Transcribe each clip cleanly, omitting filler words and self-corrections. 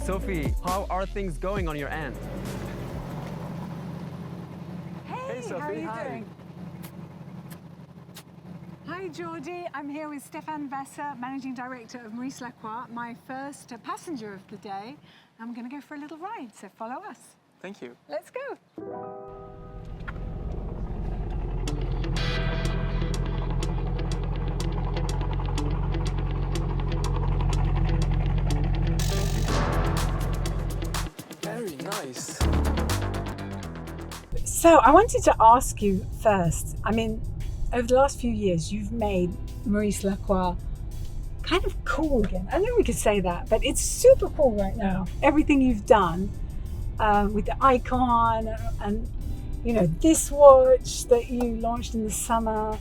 Sophie, how are things going on your end? Hey, Sophie, how are you hi. doing? Hi Geordie, I'm here with Stéphane Waser, Managing Director of Maurice Lacroix, my first passenger of the day. I'm going to go for a little ride, so follow us. Thank you. Let's go. Very nice. So I wanted to ask you first, I mean, over the last few years, you've made Maurice Lacroix kind of cool again. I know we could say that, but it's super cool right now. Everything you've done with the icon and, you know, this watch that you launched in the summer.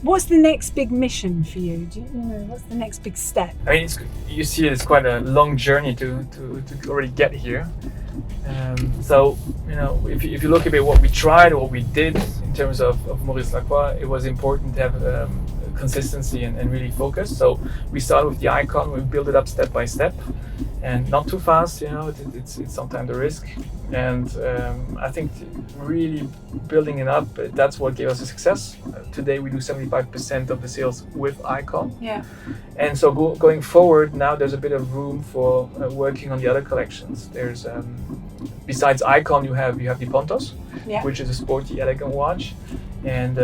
What's the next big mission for you? Do you know, what's the next big step? I mean, you see, it's quite a long journey to already get here. So, you know, if you look a bit what we tried or what we did in terms of Maurice Lacroix, it was important to have consistency and really focus. So we started with the icon, we built it up step by step, and not too fast. You know, it's sometimes a risk. And I think really building it up, that's what gave us a success. Today we do 75% of the sales with icon. Yeah. And so going forward, now there's a bit of room for working on the other collections. There's besides icon, you have the Pontos, Yeah. which is a sporty, elegant watch, and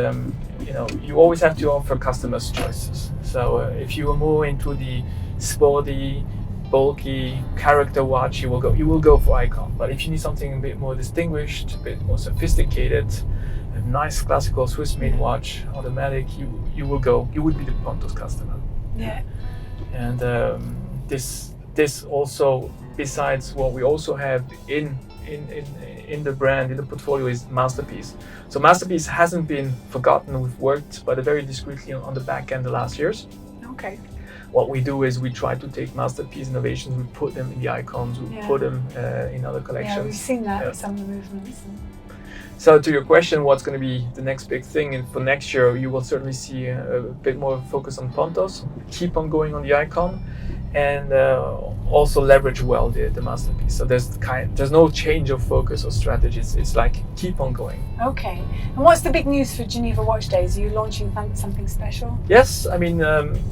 you know, you always have to offer customers choices. So if you are more into the sporty, bulky character watch, you will go for icon. But if you need something a bit more distinguished, a bit more sophisticated, a nice classical Swiss-made watch, automatic, you would be the Pontos customer. Yeah. And this also, besides what we also have in the brand, in the portfolio, is Masterpiece. So Masterpiece hasn't been forgotten. We've worked, but very discreetly on the back end the last years. Okay. What we do is we try to take Masterpiece innovations, we put them in the icons, we Yeah. put them in other collections. Yeah, we've seen that Yeah. with some of the movements. So to your question, what's going to be the next big thing? And for next year, you will certainly see a bit more focus on Pontos, keep on going on the icon, and also leverage well the Masterpiece. So there's no change of focus or strategies. It's like keep on going. Okay. And what's the big news for Geneva Watch Days? Are you launching something special? Yes, I mean,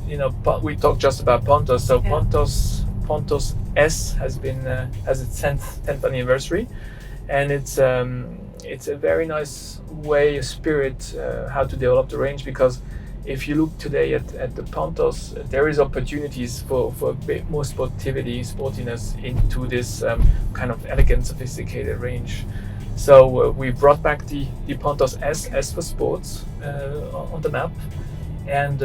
you know, we talked just about Pontos. So Yeah. Pontos S has its 10th anniversary, and it's a very nice way, a spirit, how to develop the range, because if you look today at the Pontos, there is opportunities for a bit more sportiness into this kind of elegant, sophisticated range. So we brought back the Pontos S for sports on the map, and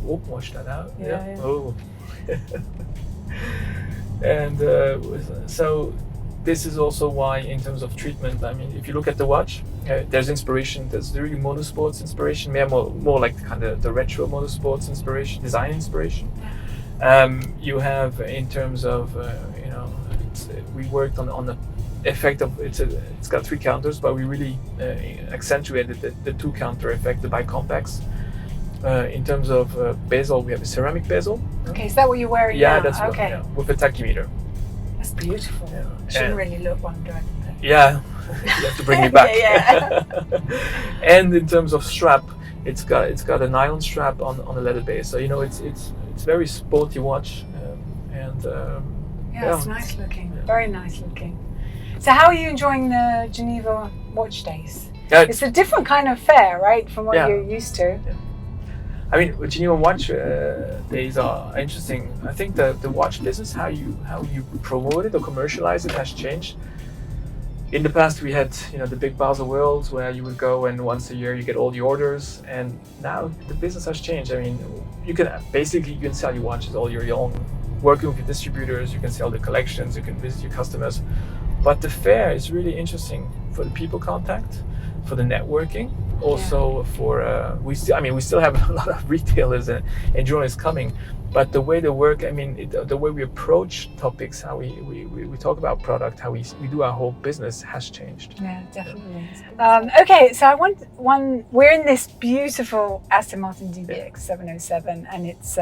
watch that out. Yeah. Oh. And so this is also why, in terms of treatment, I mean, if you look at the watch, there's inspiration. There's really motorsports inspiration, more like kind of the retro motorsports inspiration, design inspiration. You have, in terms of, you know, we worked on the effect of it's got 3 counters, but we really accentuated the 2 counter effect, the bicompax. In terms of bezel, we have a ceramic bezel. Okay, is that what you're wearing Yeah, now? that's what, okay. yeah, with a tachymeter. That's beautiful. Yeah. Shouldn't And- really look while I'm driving there. Yeah, you have to bring it back. Yeah. And in terms of strap, it's got a nylon strap on a leather base. So you know it's very sporty watch, and Yeah, it's nice looking. Very nice looking. So how are you enjoying the Geneva Watch Days? Yeah, It's a different kind of fair, right, from what Yeah. you're used to. I mean, Geneva Watch Days are interesting. I think the watch business, how you promote it or commercialize it, has changed. In the past, we had, you know, the big Basel Worlds where you would go and once a year you get all the orders, and now the business has changed. I mean, you can sell your watches all year long, working with your distributors. You can sell the collections. You can visit your customers. But the fair is really interesting for the people contact, for the networking, also for we still have a lot of retailers and journalists coming, but the way they work, I mean, the way we approach topics, how we talk about product, how we do our whole business has changed. Yeah, definitely. Okay, so I want one. We're in this beautiful Aston Martin DBX 707, and it's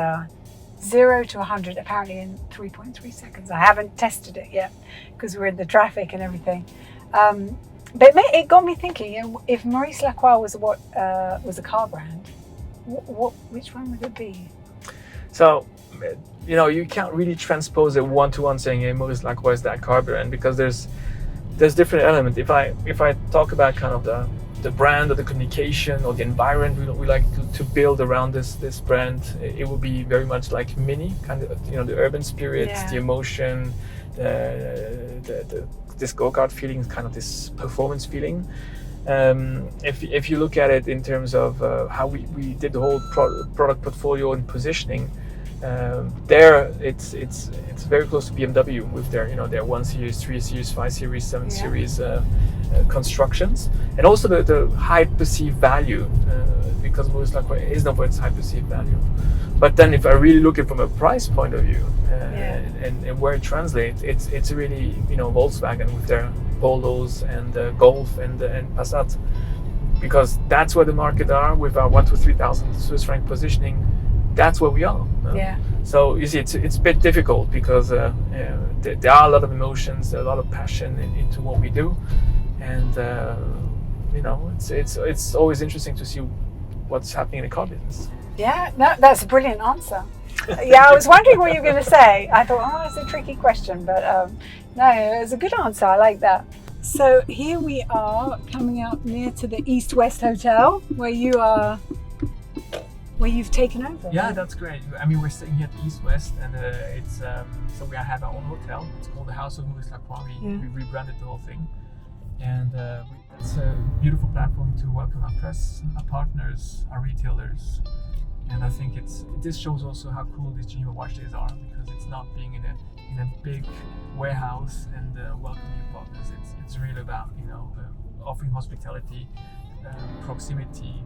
0 to 100 apparently in 3.3 seconds. I haven't tested it yet because we're in the traffic and everything. But it got me thinking, you know, if Maurice Lacroix was a car brand, which one would it be? So, you know, you can't really transpose it one-to-one saying, hey, Maurice Lacroix is that car brand, because there's different elements. If I talk about kind of the brand or the communication or the environment we like to build around this brand, it will be very much like Mini, kind of, you know, the urban spirit, the emotion, this go-kart feeling, kind of this performance feeling. If you look at it in terms of how we did the whole product portfolio and positioning, there it's very close to BMW with their 1 Series, 3 Series, 5 Series, 7 Series constructions, and also the high perceived value, because Maurice Lacroix is known for its high perceived value. But then if I really look at it from a price point of view, and where it translates, it's really, you know, Volkswagen with their Polos and Golf and Passat, because that's where the market are with our 1,000 to 3,000 Swiss franc positioning. That's where we are. So you see, it's a bit difficult because there are a lot of emotions, a lot of passion into what we do, and you know, it's always interesting to see what's happening in the car business. Yeah, no, that's a brilliant answer. Yeah, I was wondering what you were going to say. I thought, oh, it's a tricky question, but no, it's a good answer. I like that. So here we are coming up near to the East West Hotel, where you've taken over. Yeah, right? that's great. I mean, we're staying here at East West, and it's so we have our own hotel. It's called the House of Maurice Lacroix. We rebranded the whole thing, and it's a beautiful platform to welcome our press, our partners, our retailers. And I think this shows also how cool these Geneva Watch Days are, because it's not being in a big warehouse and welcoming your partners. It's really about, you know, offering hospitality, proximity,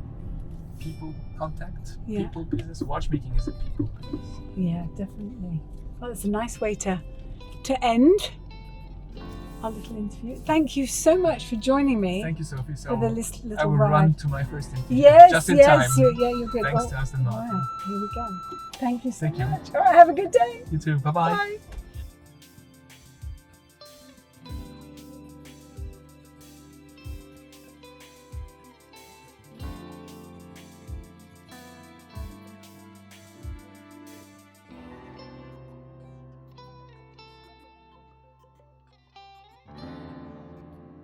people contact, people business. Watchmaking is a people business. Yeah, definitely. Well, it's a nice way to end our little interview. Thank you so much for joining me. Thank you, Sophie. So for the little I will ride. run to my first interview. Yes, just in time. You're good. Thanks to Aston Martin. Right, here we go. Thank you so Thank you. much. All right, have a good day. You too. Bye-bye. Bye.